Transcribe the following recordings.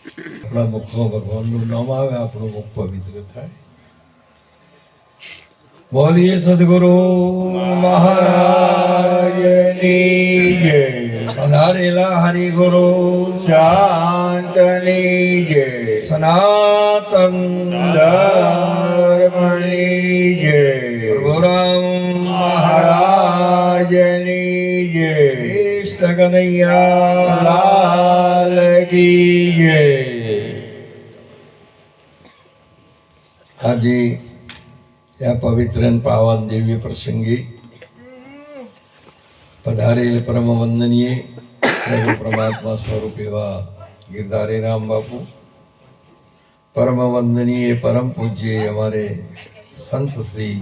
આપણા મુખમાં ભગવાનનું નામ આવે, આપણું મુખ પવિત્ર થાય. બોલીએ સદગુરુ મહારાજની જય. પધારેલા હરિગુરુ શાંતની જય. સનાતન ધર્મની જય. પ્રભુરામ મહારાજની જય. કૃષ્ણ કનૈયા લાલ કી જય. આજે આ પવિત્ર અને પાવન દિવ્ય પ્રસંગે પધારેલ પરમ વંદનીય પ્રભુ પરમાત્મા સ્વરૂપ એવા ગિરધારી રામ બાપુ, પરમ વંદનીય પરમ પૂજ્ય અમારે સંત શ્રી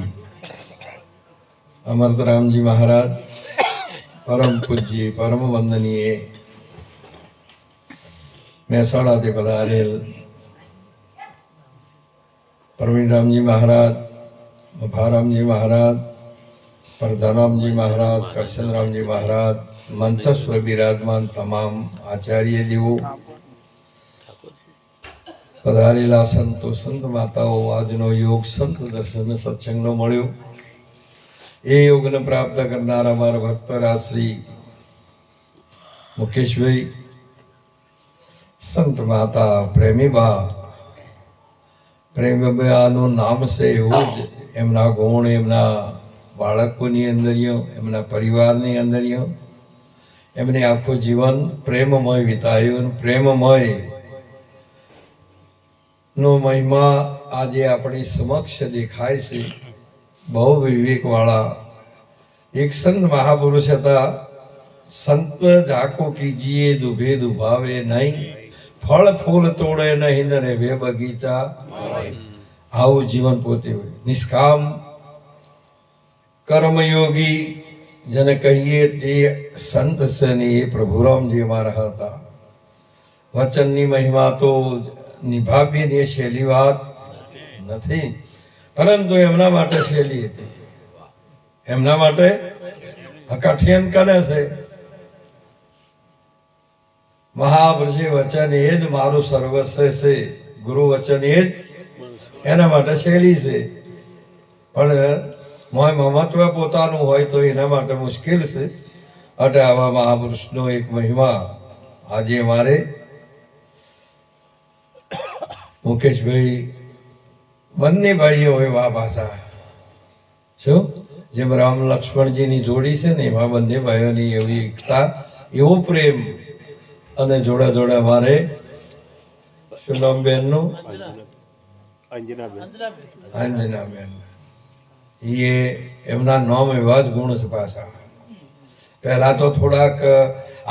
અમરતરામજી મહારાજ, પરમ પૂજ્ય પરમ વંદનીય મહેસાણાથી પધારેલ પ્રવીણરામજી મહારાજ, ભારામજી મહારાજ, પ્રધાનરામજી મહારાજ, કરશનરામજી મહારાજ, મંચસ્વ બિરાજમાન તમામ આચાર્ય દેવો, પધારેલા સંતો, સંત માતાઓ, આજનો યોગ સંત દર્શન સત્સંગનો મળ્યો. એ યોગને પ્રાપ્ત કરનારા અમારા ભક્તરાજ શ્રી મુકેશભાઈ, સંત માતા પ્રેમીબા, પ્રેમીબાનું નામ છે એવું જ એમના ગુણ એમના બાળકોની અંદર, એમના પરિવારની અંદર એમને આખું જીવન પ્રેમમય વિતાયું. પ્રેમમય નો મહિમા આજે આપણી સમક્ષ દેખાય છે. બહુ વિવેકવાળા એક સંત મહાપુરુષ હતા. સંત જાકો કીજીએ દુભે દુભાવે નહીં, ફળ ફૂલ તોડે નહીં ને રે બગીચા. આવું જીવન પોતે નિષ્કામ કર્મયોગી જેને કહીએ તે સંત છે ને એ પ્રભુરામજી અમારા હતા. વચનની મહિમા તો નિભાવવી ને એ સહેલી વાત નથી, પરંતુ એમના માટે સહેલી હતી. એમના માટે કઠિન કરે છે. મહાપુરુષે વચન એ જ મારું સર્વસ્વ છે, ગુરુ વચન એ જ એના માટે સહેલી છે. પણ મહત્વ પોતાનું હોય તો એના માટે મુશ્કેલ છે. એટલે આવા મહાપુરુષનો એક મહિમા આજે અમારે મુકેશભાઈ બંને ભાઈઓ એવા ભાષા શું જેમ રામ લક્ષ્મણજીની જોડી છે ને એમાં બંને ભાઈઓની એવી એકતા, એવો પ્રેમ. અને જોડા જોડા અમારે શું નામ બેનનું? અંજનાબેન. એ એમના નામ એવા જ ગુણ છે પાછા. પહેલા તો થોડાક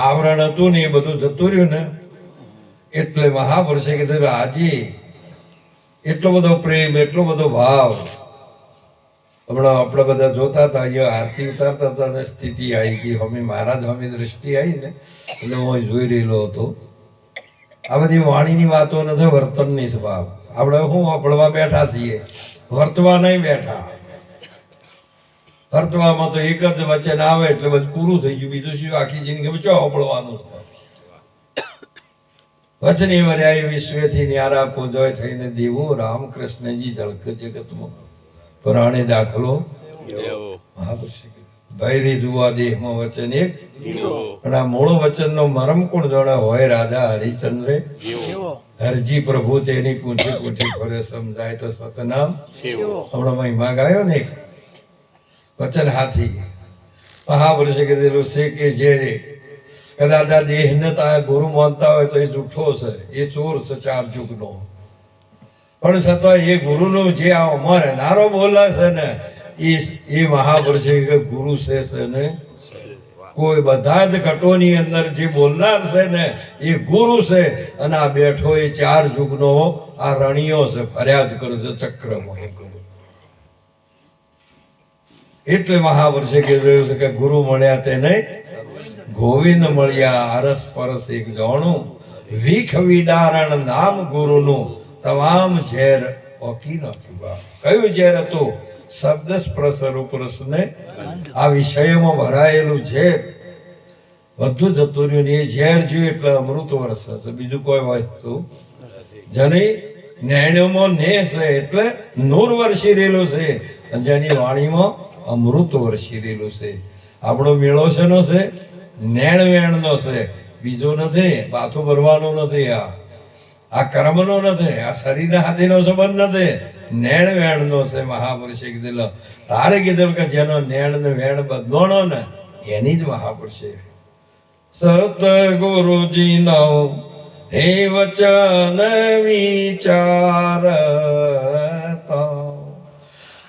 આવરણ હતું ને એ બધું જતું રહ્યું ને એટલે મહાપુરુષે કીધું આજે એટલો બધો પ્રેમ, એટલો બધો ભાવ. હમણાં આપણે બધા જોતા હતા, અહીંયા આરતી ઉતારતા હતા ને સ્થિતિ આવી ગઈ, અમે મહારાજ અમે દ્રષ્ટિ આવી ને એટલે હું જોઈ રહેલો હતો. આ બધી વાણીની વાતો નથી, વર્તનની સ્વભાવ. આપણે શું વળવા બેઠા છીએ, વર્તવા નહીં બેઠા. વર્તવામાં તો એક જ વચન આવે એટલે બસ પૂરું થઈ ગયું. બીજું શું આખી જિંદગી ચો વળવાનું. વચની વર્યાય વિશ્વથી ન્યારા પૂજોય થઈને દેવો રામકૃષ્ણજી ઝળક જગતમાં પુરાણે દાખલો ભૈરી જુવા દેહમાં વચન એક. પણ આ મૂળ વચનનો મરમ કોણ જોડે હોય? રાજા હરિચંદ્રે. હરજી પ્રભુ તેની પૂંઠી પૂંઠી ફરે સમજાય તો સતનામ. હમણાં મહિમા ગાયો ને વચન હાથી. મહાપુરુષે કીધેલું છે કે જે કદાચ આ દેહને ગુરુ માનતા હોય તો એ જૂઠો છે, એ ચોર છે 4 યુગનો. પણ છતાં એ ગુરુનો જે આ અમારે નારો બોલે છે ને એ મહાપુરુષે ગુરુ છે ને કોઈ બધા જ ઘટોની અંદર જે બોલનાર છે ને એ ગુરુ છે. અને આ બેઠો એ 4 યુગનો આ રણિયો છે, ફર્યા જ કરે છે ચક્રમાં. એટલે મહાપુરુષે કીધું છે કે ગુરુ મળ્યા તેને ગોવિંદ મળ્યા, અરસ પરસ એક જાણું. વિખ વિડારણ નામ ગુરુનું, તમામ ઝેર ઓકી નાખ્યું. કયું ઝેર હતું? શબ્દ સ્પર્શ રૂપ રસને આ વિષયમાં ભરાયેલું ઝેર. બધું જતું રહ્યું ને એ ઝેર જોયું એટલે અમૃત વરસશે, બીજું કોઈ વસ્તુ જેની નેણ્યોમાં ને છે એટલે નૂર વરસી રહેલું છે, અને જેની વાણીમાં અમૃત વરસી રહેલું છે. આપણો મેળો શેનો છે? નેણ વેણનો છે, બીજો નથી. બાથું ભરવાનો નથી, આ કર્મનો નથી, આ શરીરના હાથીનો સંબંધ નથી, નેણ વેણનો છે. મહાપુરુષે કીધેલો, તારે કીધેલું કે જેનો નેણ ને વેણ બદલોણો ને એની જ મહાપુરુષે. સતગુરુજીનો હે વચન વિચારતા,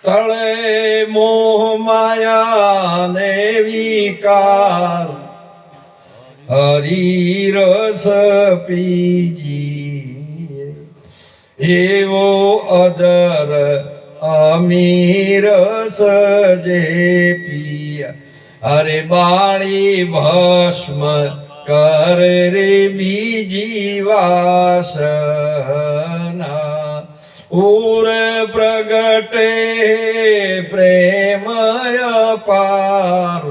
તળે મોહ માયા ને વિકાર, હરિ રસ પીજીએ એવો અજર અમીર સજે પિયા. અરે બાળી ભસ્મ કર રે બીજી વાસના, ઉર પ્રગટે પ્રેમય પાર,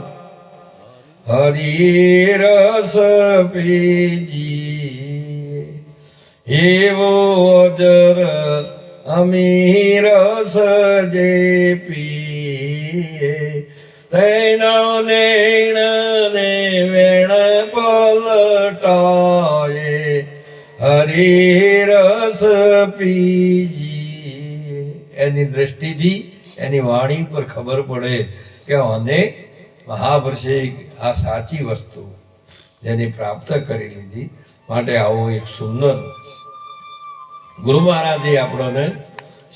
હરિ રસ પીજી એવો અજર અમીર સજે પીએ. તેનો નેણ ને વેણ પલટાએ, હરિ રસ પીજી. એની દ્રષ્ટિથી એની વાણી પર ખબર પડે કે આને મહાપુરુષે આ સાચી વસ્તુ જેની પ્રાપ્ત કરી લીધી. માટે આવો એક સુંદર ગુરુ મહારાજે આપણને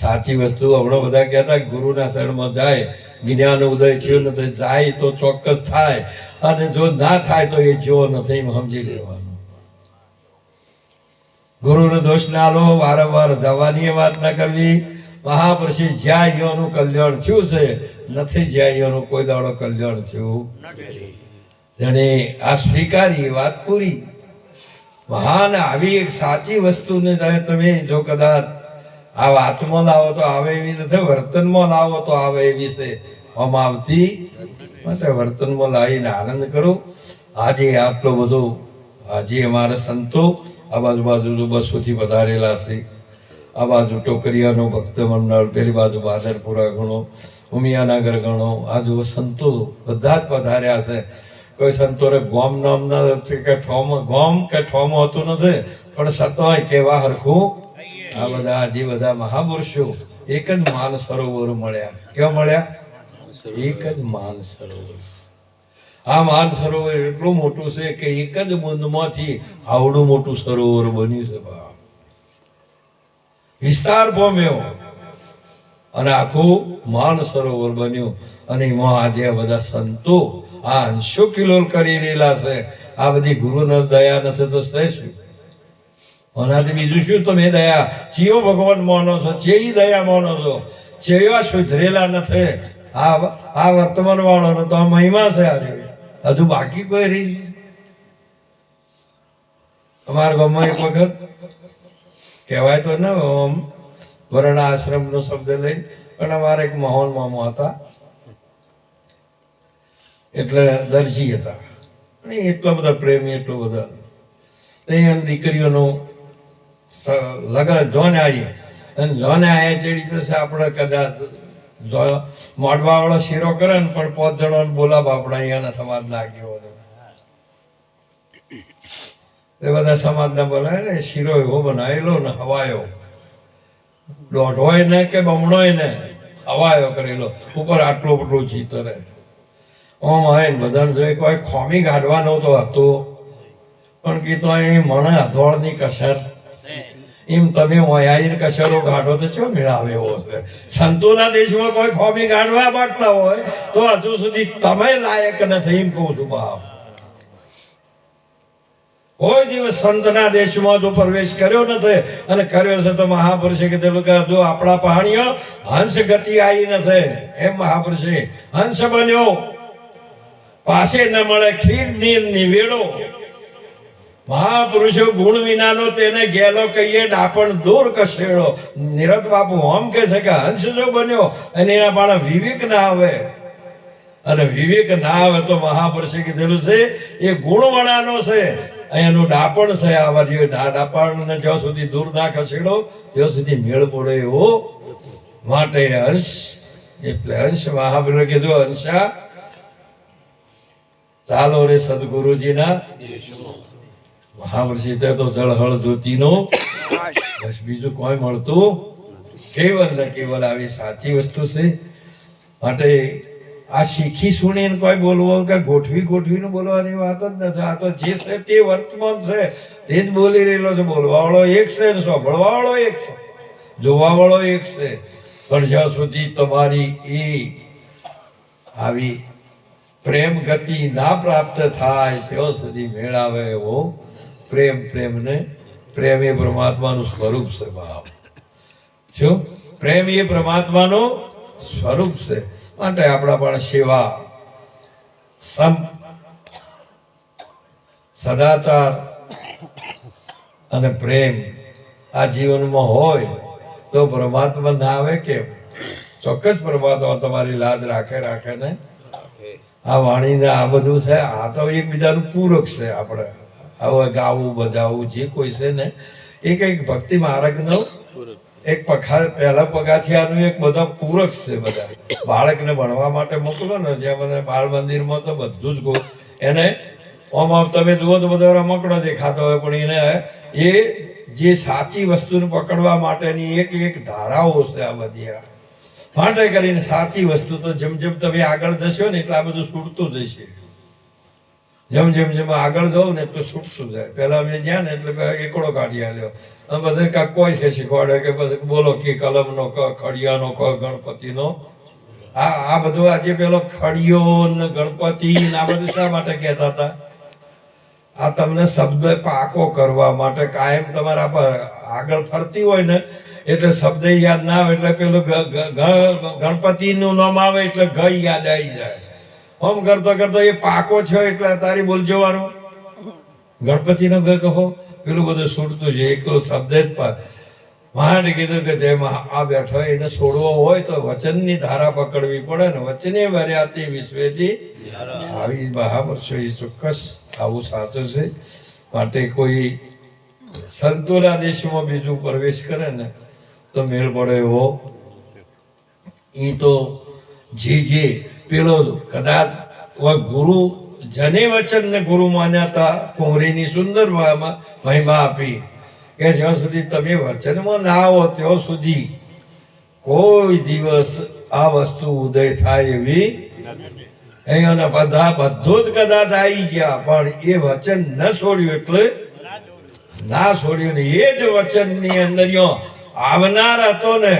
સાચી વસ્તુ, હમણાં બધા કહેતા ગુરુના શરણમાં જાય જ્ઞાન ઉદય થયો નથી, જાય તો ચોક્કસ થાય, અને જો ના થાય તો એ જેવો નથી, સમજી લેવાનું. ગુરુનો દોષ ના લો, વારંવાર જવાની વાત ના કરવી. મહાપુરુષે જ્યાં યોનું કલ્યાણ થયું છે, નથી જ્યાં યોનું કોઈ દાડો કલ્યાણ થયું. જેને આ સ્વીકારી વાત પૂરી. મહાન આવી એક સાચી વસ્તુને તમે જો કદાચ આ વાતમાં લાવો તો આવે એવી નથી, વર્તનમાં લાવો તો આવે એવી છે, આમ આવતી માટે વર્તનમાં લાવીને આનંદ કરો. આજે આટલો બધો, આજે અમારા સંતો આ બાજુ 200 થી વધારેલા છે. આ બાજુ ટોકરિયાનો ભક્ત મંડળ, પેલી બાજુ બાદરપુરા ગણો, ઉમિયાનગર ગણો, આ જુઓ સંતો બધા જ પધાર્યા છે. કોઈ સંતોને ગોમ નામ નથી કે ઠોમ, ગોમ કે ઠોમ હોતું નથી, પણ સતોય કેવા હરખું. આ બધા આજે બધા મહાપુરુષો એક જ માન સરોવર મળ્યા. કેવા મળ્યા? એક જ માન સરોવર. આ માન સરોવર એટલું મોટું છે કે એક જ બુંદમાંથી આવડું મોટું સરોવર બન્યું છે. વિસ્તાર પામ્યો અને આખું માન સરોવર બન્યું. અને એમાં આજે આ બધા સંતો આ અંશો કિલોલ કરી રહેલા છે. આ બધી ગુરુનો દયા નથી તો શું? આનાથી બીજું શું તમે દયા? ચિયો ભગવાન માનો છો, ચેઈ દયા માનો છો, ચેવા સુધરેલા નથી. આ વર્તમાન વાળો તો આ મહિમા છે. આજે હજુ બાકી કોઈ રહી? અમારા ગામમાં એક વખત કહેવાય તો ને વર્ણ આશ્રમ નો શબ્દ લઈ, પણ અમારા એક મહોન મામા હતા, એટલે દરજી હતા, એટલા બધા પ્રેમી, એટલો બધા દીકરીઓનું લગ્ન જોને આવી, અને જોને આયા ચેડી પછી આપણે કદાચ મોડવા વાળો શીરો કરે ને, પણ 5 જણોને બોલાવ આપણે અહીંયાના સમાજના આગેવાનો, એ બધા સમાજના બોલાય ને, શીરો એવો બનાવેલો ને હવાયો, દોઢોય ને કે બમણોય ને, હવાયો કરેલો, ઉપર આટલો બધો જીતરે. ઓમ આવીને બધાને જોઈ, કોઈ ખોમી કાઢવા નહોતો હતો, પણ કીધું અહીં મને અધોળની કસર, એમ તમે આવીને કસરો કાઢો તો ચો મેળાવે એવો છે. સંતોના દેશમાં કોઈ ખોમી કાઢવા માંગતા હોય તો હજુ સુધી તમે લાયક નથી, એમ કહું છું બાપ. કોઈ દિવસ સંતના દેશમાં જો પ્રવેશ કર્યો નથી, અને કર્યો છે તો મહાપુરુષે કીધેલું કે હજુ આપણા પહાણીઓ હંસ ગતિ આવી નથી. એમ મહાપુરુષે હંસ બન્યો, પાસે ન મળે ખીર નિવેડો. મહાપુરુષો ગુણ વિનાનો તેને ગેલો કહીએ ડાપણ દૂર કસેડો. નિરત બાપુ આમ કે છે કે હંસ જો બન્યો અને એના પાણા વિવેક ના આવે અને વિવેક ના આવે તો મહાપુરુષે કીધેલું છે એ ગુણવણાનો છે. અહીંયાનું ડાપણ છે. આવા જે ડાપણને જ્યાં સુધી દૂર ના ખસેડો ત્યાં સુધી મેળ પડે એવો. માટે અંશ એટલે અંશ મહાપુરુષે કીધું અંશા ચાલો રે સદગુરુજીના મહાપુરુષે તો જળહળ જ્યોતિનો બસ બીજું કોઈ મળતું કેવલ ને કેવલ આવી સાચી વસ્તુ છે. માટે આ શીખી સુણીને કોઈ બોલવું કે ગોઠવીને બોલવાની વાત જ નથી. આ તો જે છે તે વર્તમાન છે તે જ બોલી રહેલો છે. બોલવાવાળો એક છે ને સાંભળવાવાળો એક છે, જોવાવાળો એક છે. પણ જ્યાં સુધી તમારી એ આવી પ્રેમ ગતિ ના પ્રાપ્ત થાય ત્યાં સુધી મેળાવે એવો પ્રેમ એ પરમાત્માનું સ્વરૂપ છે. ભાવ શું? પ્રેમ એ પરમાત્માનું સ્વરૂપ છે. માટે આપણા પણ સેવા, સદાચાર અને પ્રેમ આ જીવનમાં હોય તો પરમાત્મા ના આવે કેમ? ચોક્કસ પરમાત્મા તમારી લાજ રાખે ને. આ વાણીને આ બધું છે આ તો એકબીજાનું પૂરક છે. આપણે હવે ગાવું બજાવવું જે કોઈ છે ને એ કઈક ભક્તિ માર્ગનો એક પહેલા પગાથિયાનું એક બધા પૂરક છે. બધા બાળકને ભણવા માટે મોકલો ને જ્યાં મને બાળ મંદિરમાં તો બધું જ એને આમ તમે જુઓ તો બધો રમકડો દેખાતો હોય પણ એને એ જે સાચી વસ્તુને પકડવા માટેની એક ધારાઓ છે આ બધી. માટે કરીને સાચી વસ્તુ તો જેમ જેમ તમે આગળ જશો ને એટલે આ બધું છૂટતું જશે. જેમ આગળ જાવ ને એટલું છૂટતું જાય. પેલા અમે જ્યાં ને એટલે એકડો કાઢી આવ્યો પછી કોઈ છે શીખવાડે કે પછી બોલો કે કલમનો ક, ખડિયાનો ક, ગણપતિનો આ બધું આજે પેલો ખડિયો ને ગણપતિ આ બધું શા માટે કહેતા હતા? આ તમને શબ્દ પાકો કરવા માટે. કાયમ તમારા પર આગળ ફરતી હોય ને એટલે શબ્દ યાદ ના આવે એટલે પેલું ગણપતિ નું નામ આવે એટલે ગ યાદ આવી જાય. આમ કરતો એ પાકો છે એટલે તારી બોલ જવાનું ગણપતિ નો ગ કહો પેલું બધું છૂટતું છે. એકલો શબ્દ જ મહાને કીધું કે તેમાં આ બેઠો એને છોડવો હોય તો વચનની ધારા પકડવી પડે ને. વચને વર્યાતી વિશ્વેથી આવી મહાપુરુષો એ ચોક્કસ આવું સાચું છે. માટે કોઈ સંતોના દેશમાં બીજું પ્રવેશ કરે ને તો મેળ પડે એવો. એ તો જે પેલો કદાચ ગુરુ જને વચન ને ગુરુ માન્યા હતા. કુંવરીની સુંદર મહિમા આપી કે જ્યાં સુધી તમે વચનમાં ના આવો ત્યાં સુધી કોઈ દિવસ આ વસ્તુ ઉદય થાય એવી અહીંયા બધું જ કદાચ આવી ગયા પણ એ વચન ન છોડ્યું એટલે ના છોડ્યું ને એ જ વચન ની અંદર આવનાર હતો ને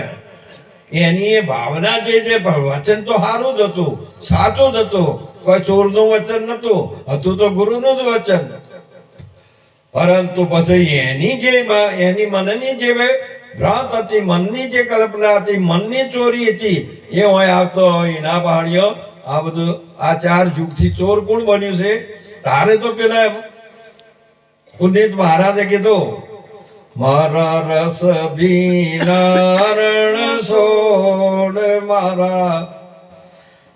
એની એ ભાવના જે વચન તો સારું જ હતું, સાચું જ હતું. કોઈ ચોરનું વચન નતું, હતું તો ગુરુનું જ વચન. પરંતુ પછી એની મનની જે ભ્રાંત હતી, મનની જે કલ્પના હતી, મનની ચોરી હતી એ હોય આવતો હોય ના પાડ્યો. આ બધું આ 4 યુગથી ચોર કોણ બન્યું છે? તારે તો પેલા પુનિત મહારાજે કીધું મારા રસ ભીનારણ સોડ, મારા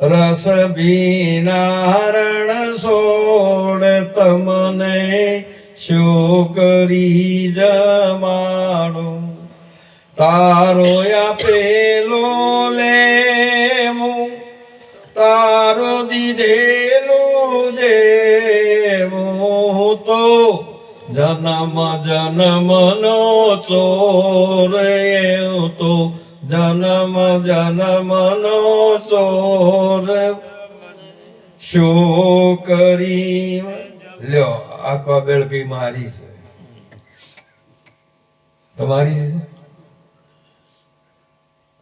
રસ ભીનારણ સોડ, તમને શું કરી જમાડું? તારો આપેલો લેવું, તારો દીધેલું દેવું, તો જન્મ જન્મનો ચોર, એવું તો જન્મ જન્મનો ચોર, શું કરી લ્યો. આ કબેળ કઈ મારી છે? તમારી છે?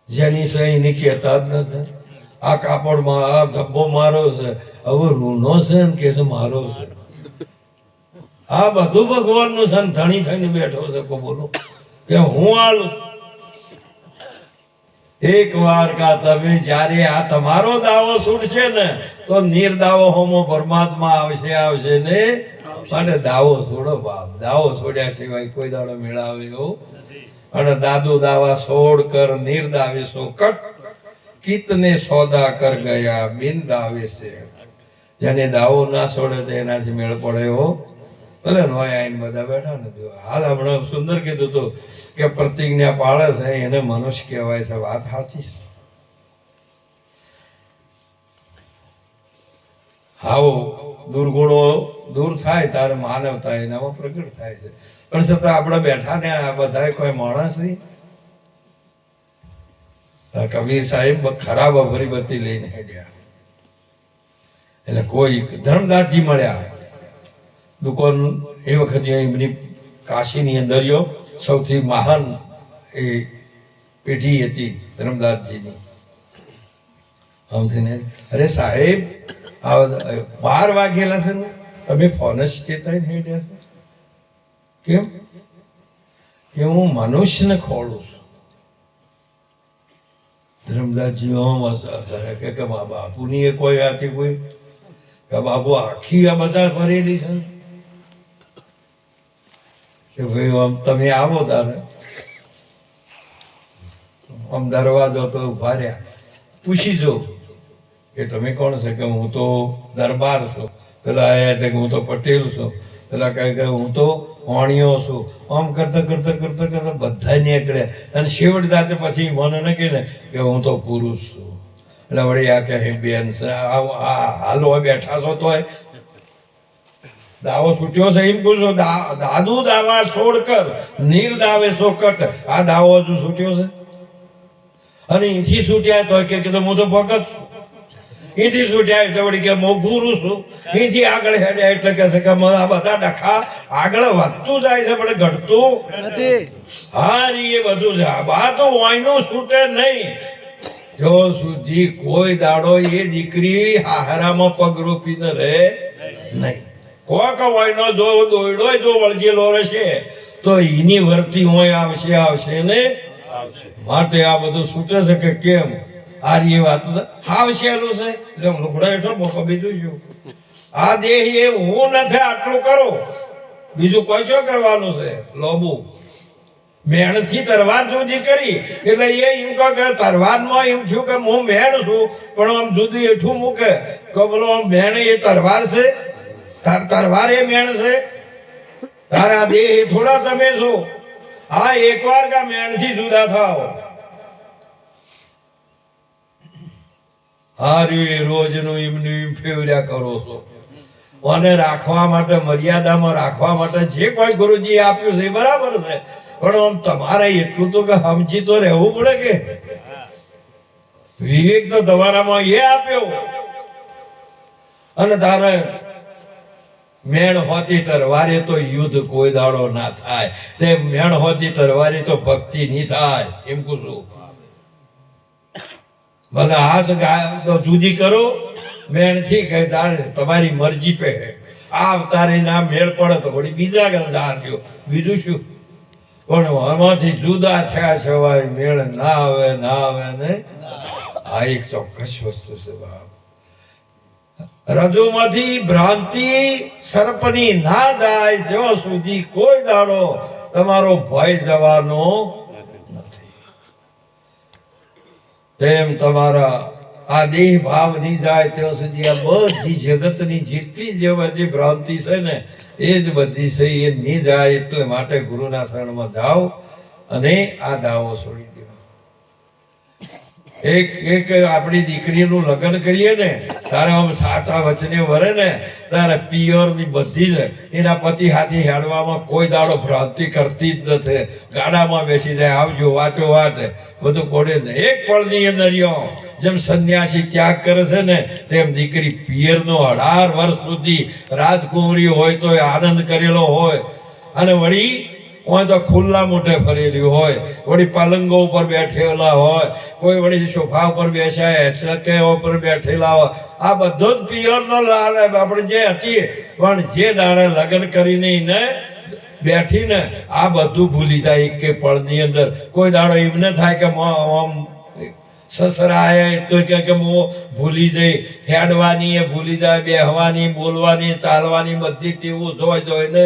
જેની છે એની કહેતા જ નથી. આ કાપડમાં આ ધબ્બો મારો છે, હવે રૂનો છે ને કે છે મારો છે. આ બધું ભગવાનનું છે, ધણી થઈને બેઠો છે. બોલો કે હું આલું. એક વાર કા તમે જયારે આ તમારો દાવો છૂટશે ને તો નિર્દાવો હોમો પરમાત્મા આવશે ને. માટે દાવો છોડો બાપ. દાવો છોડ્યા સિવાય કોઈ દાડો મેળાવે એવું. અને દાદુ દાવા છોડ કર નિર્દાવે સો કટ, કિતને સોદા કર ગયા બિન દાવે છે. જેને દાવો ના છોડે તો એનાથી મેળ પડે એવો ભલે નોય આઈને બધા બેઠા નથી. હાલ હમણાં સુંદર કીધું હતું કે પ્રતિજ્ઞા પાળે છે એને મનુષ્ય કહેવાય છે. વાત સાચી છે. આવો દુર્ગુણો દૂર થાય ત્યારે માનવતા એનામાં પ્રગટ થાય છે. પણ છતાં આપણે બેઠા ને આ બધા કોઈ માણસ નહીં. કબીર સાહેબ ખરાબ અગરબત્તી લઈને હેડ્યા એટલે કોઈ ધર્મદાસજી મળ્યા. દુકાન એ વખતે એમની કાશીની અંદર સૌથી મહાન એ પેઢી હતી ધર્મદાસજીની. સમજીને અરે સાહેબ 12 વાગેલા છે ને તમે ફોન જ ચેતાઈને હેડ્યા છો કેમ? કે હું મનુષ્યને ખોળું છું. ધર્મદાસજી કે બાપુની એ કોઈ આથી કોઈ કે બાપુ આખી આ બધા ભરેલી છે કે ભાઈ આમ તમે આવો તારે આમ દરવાજો તો ઉભા રહ્યા. પૂછી જો કે તમે કોણ છે? કે હું તો દરબાર છું. પેલા આયા એટલે કે હું તો પટેલ છું. પેલા કહે કે હું તો વાણિયો છું. આમ કરતા કરતા કરતા કરતા બધા નીકળ્યા અને છેવટ જાતે પછી મને ન કહે ને કે હું તો પુરુષ છું. એટલે વળી આ કહે બેન છે હાલ હોય બેઠા છો તો દાવો છૂટ્યો છે એમ પૂછો. દાદુ દાવા છોડ કર નીર દાવે સોકટ. આ દાવો હજુ છૂટ્યો છે અને અહીંથી છૂટ્યા તો કે હું તો ભગત છું. અહીંથી છૂટ્યા એટલે વળી કે હું ગુરુ છું. અહીંથી આગળ હેડ્યા એટલે કે છે કે આ બધા ડખા આગળ વધતું જાય છે પણ ઘટતું નથી. હા એ બધું છે. આ તો વાયનું છૂટે નહીં. જો સુધી કોઈ દાડો એ દીકરી હારામાં પગ રોપીને રહે નહીં. કોક વાયનો જો દોયડો જો વળગેલો રહેશે તો એની વર્તી હોય આવશે ને માટે આ બધું છૂટે છે કે કેમ? આ એ વાત હાવશેલું છે એટલે લુગડા હેઠો મોકો બીજું શું? આ દેહ એ હું નથી. આટલું કરો બીજું કોઈ શું કરવાનું છે? લોબુ મેણથી તરવાર જુદી કરી એટલે એ એમ કહે કે તરવારમાં એમ થયું કે હું મેણ છું પણ આમ જુદી એઠું મૂકે કે બોલો આમ મેણ એ તરવાર છે? તરવાર એ મેણ છે? તારા દેહ થોડા તમે છો. હા એકવાર કે મેણથી જુદા થાવ. હાર્યું રોજનું એમનું ફેવર્યા કરો છો. અને રાખવા માટે મર્યાદામાં રાખવા માટે જે કોઈ ગુરુજી આપ્યું છે એ બરાબર છે પણ આમ તમારે એટલું તો કે સમજી તો રહેવું પડે કે વિવેક તો તમારામાં એ આપ્યો. અને તારે મેણ હોતી તરવારે તો યુદ્ધ કોઈ દાડો ના થાય. તે મેણ હોતી તરવારે તો ભક્તિ નહીં થાય. એમ પૂછું ભલે હાથ તો જુદી કરો મેણથી કે તારે તમારી મરજી પે આ તારે ના મેળ પડે તો વળી બીજા ગયો બીજું શું? પણ આમાંથી જુદા થયા સિવાય મેળ ના આવે ને. આ એક ચોક્કસ વસ્તુ છે બાપ. રજોમાંથી ભ્રાંતિ સર્પની ના જાય જ્યાં સુધી કોઈ દાડો તમારો ભય જવાનો નથી. તેમ તમારા આ દેહ ભાવ નહીં જાય ત્યાં સુધી આ બધી જગતની જેટલી જે બધી ભ્રાંતિ છે ને એ જ બધી છે એ નહીં જાય. એટલે માટે ગુરુના શરણમાં જાઓ અને આ દાવો છોડી દો. એક આપણી દીકરીનું લગ્ન કરીએ ને તારે આમ સાચા વચને વરે ને તારે પિયર ની બધી જ એના પતિ હાથી હેડવામાં કોઈ દાડો ભ્રાંતિ કરતી જ નથી. ગાડામાં બેસી જાય આવજો વાંચો વાત બધું પડે ને એક પળની અંદર જેમ સંન્યાસી ત્યાગ કરે છે ને તેમ દીકરી પિયરનો 18 વર્ષ સુધી રાજકુંવરી હોય તો આનંદ કરેલો હોય અને વળી હોય તો ખુલ્લા મોઢે ફરેલી હોય. વળી પલંગો ઉપર બેઠેલા હોય કોઈ વળી સોફા ઉપર બેસાય ચકે ઉપર બેઠેલા હોય. આ બધો જ પિયરનો લાલ આપણે જે હતી પણ જે દાડે લગ્ન કરીને ને બેઠીને આ બધું ભૂલી જાય એક કે પળની અંદર. કોઈ દાડો એમ ન થાય કે આમ સસરા તો કે હું ભૂલી જઈ હેડવાની એ ભૂલી જાય બેહવાની બોલવાની ચાલવાની બધી ટેવું જોઈને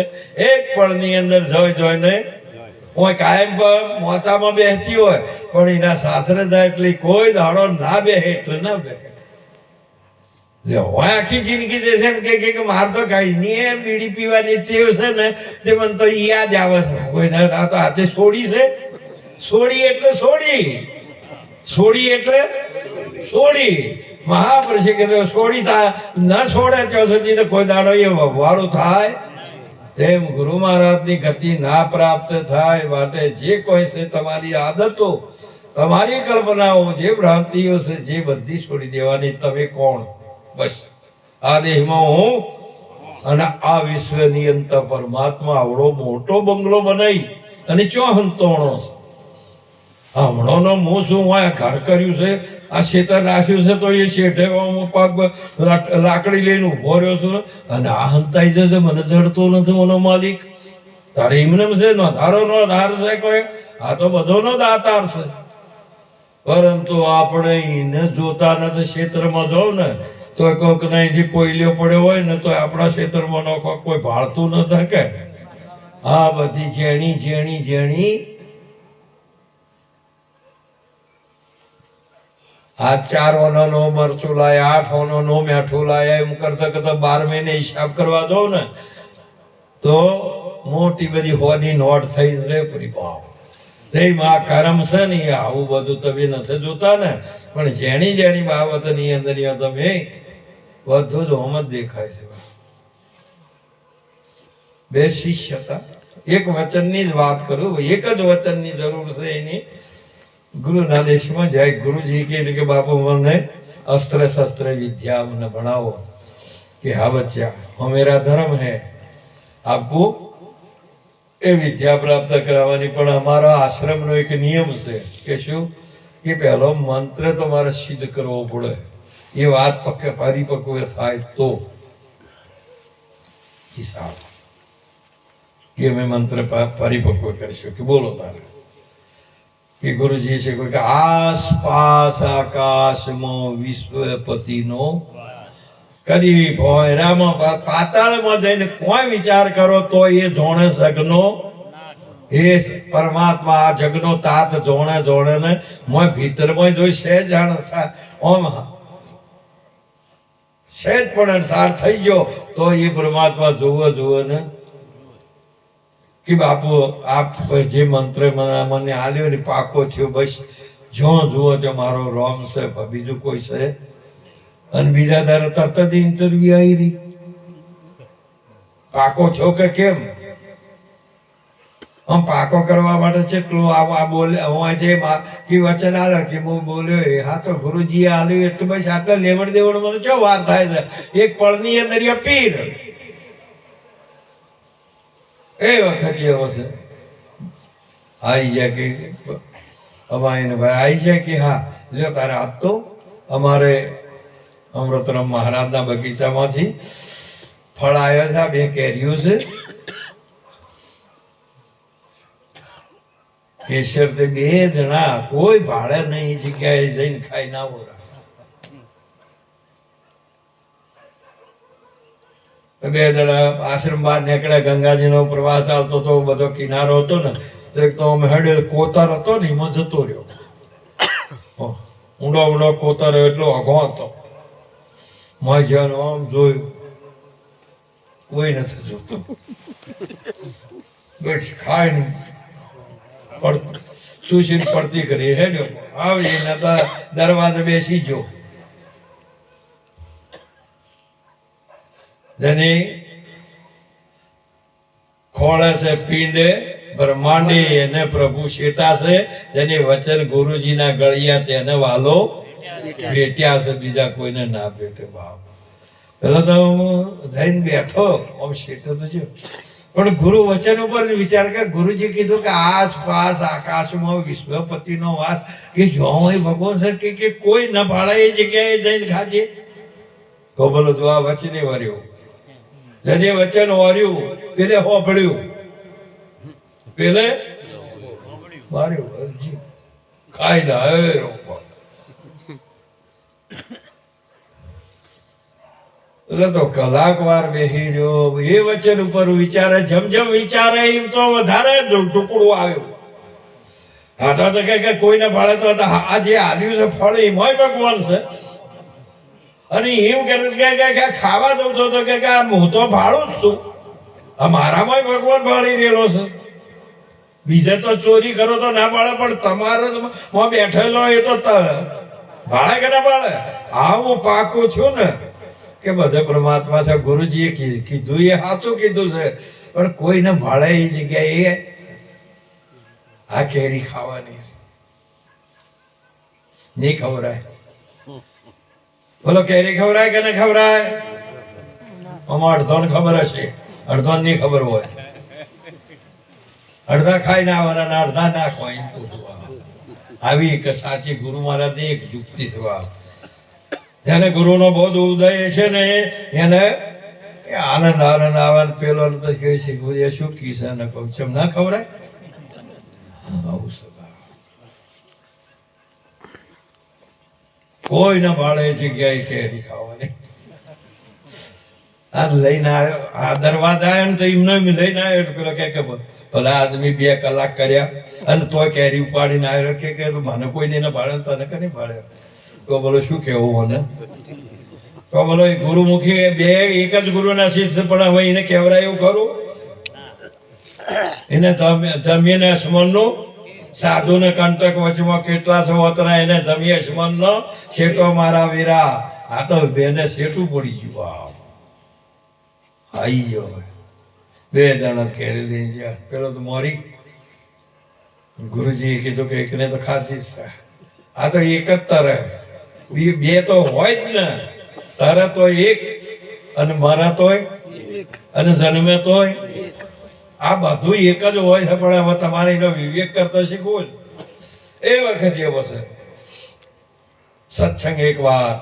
એક પળની અંદર જોઈને હું કાયમ પર મોચામાં બેસતી હોય પણ એના સાસરે જાય એટલે કોઈ દાડો ના બેહે એટલે ના બેહે. આખી જિંદગી જે છે ને કે માર તો કઈ નહીં બીડી પીવાની ટેવ છે ને તે મને તો યાદ આવે છે. કોઈ ના તો હાથે છોડી છે. છોડી એટલે છોડી, છોડી એટલે છોડી. મહાપુરુષે કીધું છોડી ન છોડે ત્યાં સુધી તો કોઈ દાડો એ વવાળું થાય. તેમ ગુરુ મહારાજની ગતિ ના પ્રાપ્ત થાય માટે જે કોઈ છે તમારી આદતો, તમારી કલ્પનાઓ, જે ભ્રાંતિઓ છે જે બધી છોડી દેવાની. તમે કોણ? બસ આ દેહમાં હું અને આ વિશ્વની અંતર પરમાત્મા આવડો મોટો બંગલો બનાવી અને ચો હંતોણો છે. હમણાંનો હું શું હોય ઘર કર્યું છે, આ ખેતર રાખ્યું છે તો એ શેઠે પગ લાકડી લઈને ઉભો રહ્યો છું અને આ હંતાઈ જશે મને જડતો નથી મને માલિક. તારે એમને છે ધારો નો ધાર છે કોઈ, આ તો બધો નો દાતાર છે. પરંતુ આપણે એને જોતા નથી. ક્ષેત્રમાં જાવ ને તો કોઈક અહીંથી પોઈલ્યો પડ્યો હોય ને તો આપણા ક્ષેત્રમાં કોઈ ભાળતું ન શકે. આ બધી જેણી જેણી જેણી આ 4 ઓનો મરચું લાયા, 8 ઓનો મેઠું લાયા, એમ કરતા કરતા 12 મહિને હિસાબ કરવા જાવ ને તો મોટી બધી હોની નોટ થઈ રે પરી બાપ. તેમાં કરમ છે ને આવું બધું તમે નથી જોતા ને, પણ જેણી જેણી બાબતની અંદર તમે બધું જ હોમ જ દેખાય છે. બે શિષ્ય હતા, એક વચનની જ વાત કરું, એક જ વચનની જરૂર છે એની. ગુરુના દેશમાં જાય, ગુરુજી કે બાપુ મને अस्त्र शस्त्र विद्या મને ભણાવો. કે હા બચ્ચા, હમેરા ધર્મ है आपको એ વિદ્યા પ્રાપ્ત કરાવવાની, પણ અમારા આશ્રમનો એક નિયમ છે કે શું કે પહેલો મંત્ર તમારે સિદ્ધ કરવો પડે. એ વાત પરિપક્વ થાય તો હિસાબ એ અમે મંત્ર પરિપક્વ કરીશું. કે બોલો તારે કે ગુરુજી છે કોઈ કે આસપાસ આકાશમાં વિશ્વપતિનો કદી ભોયરામાં પાતાળમાં જઈને કોઈ વિચાર કરો તો એ જોણે સગનો એ પરમાત્મા આ જગનો તાત જોણે જોણે ને મોય ભીતરમાં જોઈ છે જાણ ઓમ સહેજ પણ સાર થઈ ગયો તો એ પરમાત્મા જોવે ને કે બાપુ આપ જે મંત્ર મને આલ્યો ને પાકો થયો, બસ જો જુઓ તો મારો રોમ છે, બીજું કોઈ છે. અને બીજા ધારે તરત જ ઇન્ટરવ્યુ આવી રહી, પાકો છો કે કેમ? આમ પાકો કરવા માટે કેટલું આ બોલે જે વચન આલે કે હું બોલ્યો એ હા તો ગુરુજી આલ્યું એટલું બસ આટલા લેવડ દેવડ માં શું વાત થાય છે. એક પળની અંદર પીર એ વખત એવો છે આવી જાય કે અમારે ભાઈ આવી જાય કે હા લ્યો તારે આજ તો અમારે અમૃતરામ મહારાજના બગીચામાંથી ફળ આવ્યા છે, 2 કેરીઓ છે, કેસર તે 2 જણા કોઈ ભાડે નહીં જગ્યાએ જઈને ખાઈ ના બોલા. 2 જણા આશ્રમ બહાર નીકળ્યા, ગંગાજીનો પ્રવાહ ચાલતો હતો, બધો કિનારો હતો ને તો એક તો અમે હેડે કોતર હતો ને એમાં જતો રહ્યો. ઊંડો ઊંડો કોતર એટલો અઘો હતો. મજાનો આમ જોયું કોઈ નથી જોતું, બસ ખાઈને સુશીલ પડતી કરી હેડ્યો આવી દરવાજે બેસી ગયો. જેની ખોળે છે પીંડે બ્રહ્માંડી એને પ્રભુ શેટા છે, જેની વચન ગુરુજીના ગળિયા તેને વાલો ભેટ્યા છે, બીજા કોઈને ના ભેટે. બાપ પેલા તો જઈને બેઠો આમ શેઠો તો છે, પણ ગુરુ વચન ઉપર વિચાર કે ગુરુજી કીધું કે આસપાસ આકાશમાં વિશ્વપતિનો વાસ, કે જો હોય ભગવાન સર કે કોઈ ન ભાળે એ જગ્યાએ જઈને ખાજે. તો બોલો તો આ વચને વર્યું, જેને વચન વર્યું પેલે હોભળ્યું, પેલે માર્યું ખાઈ ના એટલે તો કલાકવાર બેહી રહ્યો એ વચન ઉપર વિચારે જેમ જેમ વિચારે એમ તો વધારે ટુકડું આવ્યું આટા તો કે કોઈને ભાડે તો આ જે આલ્યું છે ફળ એમાંય ભગવાન છે અને એમ કે ખાવા દઉં છો તો કે હું તો ભાડું જ છું આ મારામાંય ભગવાન ભાળી રહેલો છે બીજે તો ચોરી કરો તો ના ભાડે પણ તમારે બેઠેલો એ તો ભાડે કે ના ભાડે હા હું પાકું છું ને કે બધે પરમાત્મા છે ગુરુજીએ કીધું એ સાચું કીધું છે પણ કોઈને ભાડે એ જગ્યાએ આ કેરી ખાવાની નહીં ખવરાય બોલો કેરી ખવરાય કે ન ખવરાય આમાં અડધો ખબર હશે અડધો ની ખબર હોય અડધા ખાઈ ના આવવાના અડધા ના ખવાય આવી એક સાચી ગુરુ મહારાજની એક યુક્તિ થવા જેને ગુરુનો બોધ ઉદય છે ને એને આનંદ આનંદ આવન પેલો તો કહે છે ગુરુએ શું કીધું ને કહું ચમ ના ખવરાય આવું કોઈ ના ભાડે જગ્યાએ કેરી ખાવાની આ લઈને આવ્યો આ દરવાજા આવ્યો ને તો એમને લઈને આવ્યો પેલો કે ભલા આદમી 2 કલાક કર્યા અને તોય કેરી ઉપાડીને આવ્યો કે મને કોઈ નહીં ભાડે તને કે નહીં ભાડે તો બોલો શું કેવું મને તો બોલો ગુરુમુખી બે એક જ ગુરુના શિષ્ય પણ હવે એને કહેવરાય એવું ખરું એને જમીન અસમનનું સાધુ ને કંટક વચમાં કેટલા છો વતરા એને જમી અસમન નો શેઠો મારા વીરા આ તો બેને શેઠું પડી ગયું આઈ ગયો 2 જણા કેરી લઈને ગયા પેલો તો મોરી ગુરુજીએ કીધું કે એકને તો ખાધી છે આ તો એક જ તરે બે તો હોય જ ને તારે તો એક અને મારા તોય અને જન્મે તોય આ બધું એક જ હોય છે પણ હવે તમારે એનો વિવેક કરતા શીખવું એ વખતે એવો છે સત્સંગ એક વાત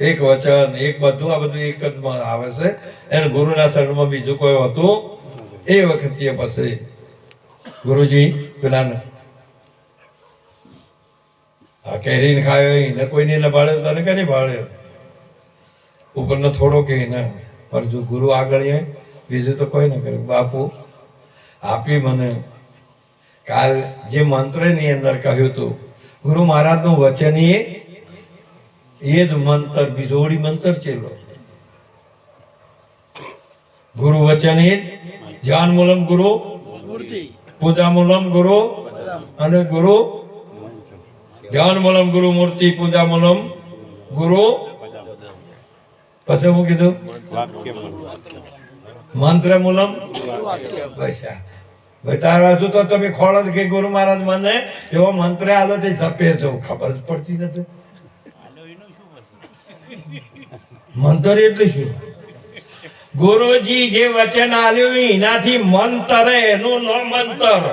એક વચન એક બધું આ બધું એક જ આવે છે એને ગુરુના શરણમાં બીજું કોઈ હતું એ વખતે પછી ગુરુજી પેલા આ કેરીને ખાયો એને કોઈને ન ભાળ્યો તને કે નહીં ભાળ્યો ઉપરનો થોડો કે ના પણ જો ગુરુ આગળ હોય બીજું તો કોઈ ન કરે બાપુ આપી મને કાલ જે મંત્રની અંદર કહ્યું હતું ગુરુ મહારાજનું વચન એ જ મંત્ર બીજોડી મંત્ર ચેલો ગુરુ વચન એ ધ્યાન મૂલમ ગુરુ પૂજા મૂલમ ગુરુ અને ગુરુ ધ્યાન મૂલમ ગુરુ મૂર્તિ પૂજા મૂલમ ગુરુ પછી હું કીધું મંત્ર મૂલમ પૈસા બતાવ્યા છું તો તમે ખોળો કે ગુરુ મહારાજ મને એવો મંત્ર આલો તે જપે છો ખબર જ પડતી નથી મંત્ર એટલે શું ગુરુજી જે વચન આલ્યું એનાથી મન તરે એનું નો મંત્ર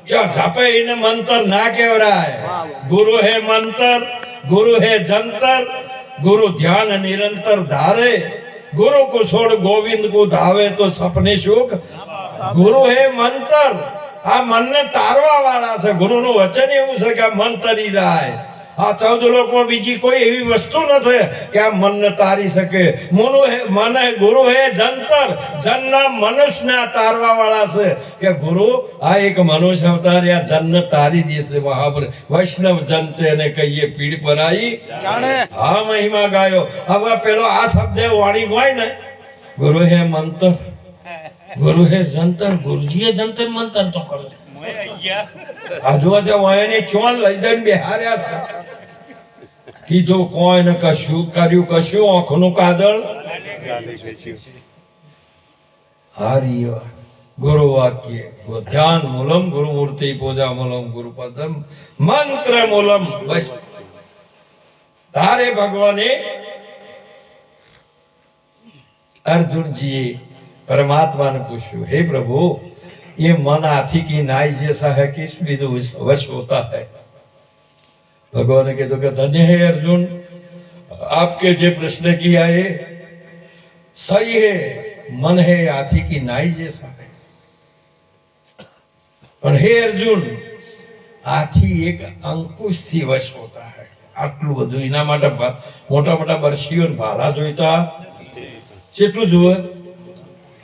જો જપે એને મંત્ર ના કહેવાય ગુરુ હે મંત્ર ગુરુ હે જંતર गुरु ध्यान निरंतर धारे गुरु को छोड़ गोविंद को धावे तो सपने सुख गुरु है मंत्र आ मन ने तारवा वाला से गुरु नु वचन એવું છે કે મન તરી જાય આ 14 લોકમાં બીજી કોઈ એવી વસ્તુ નથી કે આ મનને તારી શકે મન ગુરુ હે જંતર જનના મનુષ્યના તારવા વાળા છે કે ગુરુ આ એક મનુષ્ય અવતાર આ જન તારી દેશે મહાપુર વૈષ્ણવ જનતે ને કહીએ પીડ પરાઈ જાણે હા મહિમા ગાયો હવે પેલો આ શબ્દ વાણી હોય ને ગુરુ હે મંત્ર ગુરુ હે જંતર ગુરુજીએ જંતર મંતર તો કરો આજુબાજુ વાયને ચોલ લઈ જઈને બેહાર્યા છે કીધું કોઈ ને કશું કર્યું કશું આંખનું કાજળ હારી ગુરુ વાક્ય ધ્યાન મૂલમ ગુરુ મૂર્તિ પૂજા મૂલમ ગુરુ પદમ મંત્ર મૂલમ બસ તારે ભગવાને अर्जुन परमात्मा ने पूछू हे प्रभु ये मन हाथी की नाई जैसा है किस विध वश होता है। भगवान ने कहा धन्य है अर्जुन आपके जो प्रश्न किया है सही है, मन है हाथी की नाई जैसा है। पर हे अर्जुन हाथी एक अंकुश थी वश होता है। आटलू बधु एना माटे मोटा मोटा बरसीओ भाला जोईता કેટલું જુએ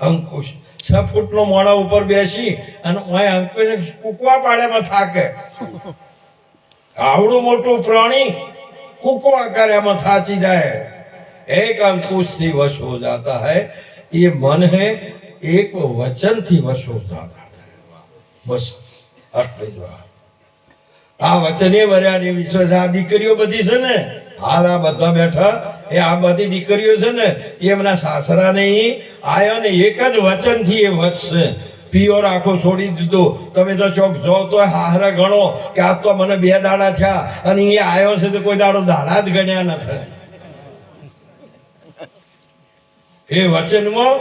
અંકુશ 6 ફૂટનો મોણા ઉપર બેસી અને ઓય અંકુશ કૂકવા પાડ્યામાં થાકે આવડું મોટું પ્રાણી કૂકવા કર્યામાં થાચી જાય एक अंकुश थी वश हो जाता है ये मन है एक वचन थी वश हो जाता है बस આટલી જ વાત આ વચને વર્યાની વિશ્વાસ આ દીકરીઓ બધી છે ને હાલ આ બધા બેઠા એ આ બધી દીકરીઓ છે ને એ એમના સાસરાને આયો ને એક જ વચન થી એ વચશે પિયોર આખો છોડી દીધો તમે તો ચોક જો તો હારે ગણો કે આ તો મને 2 દાડા થયા અને એ આયો છે તો કોઈ દાડો દાડા જ ગણ્યા નથી એ વચનમાં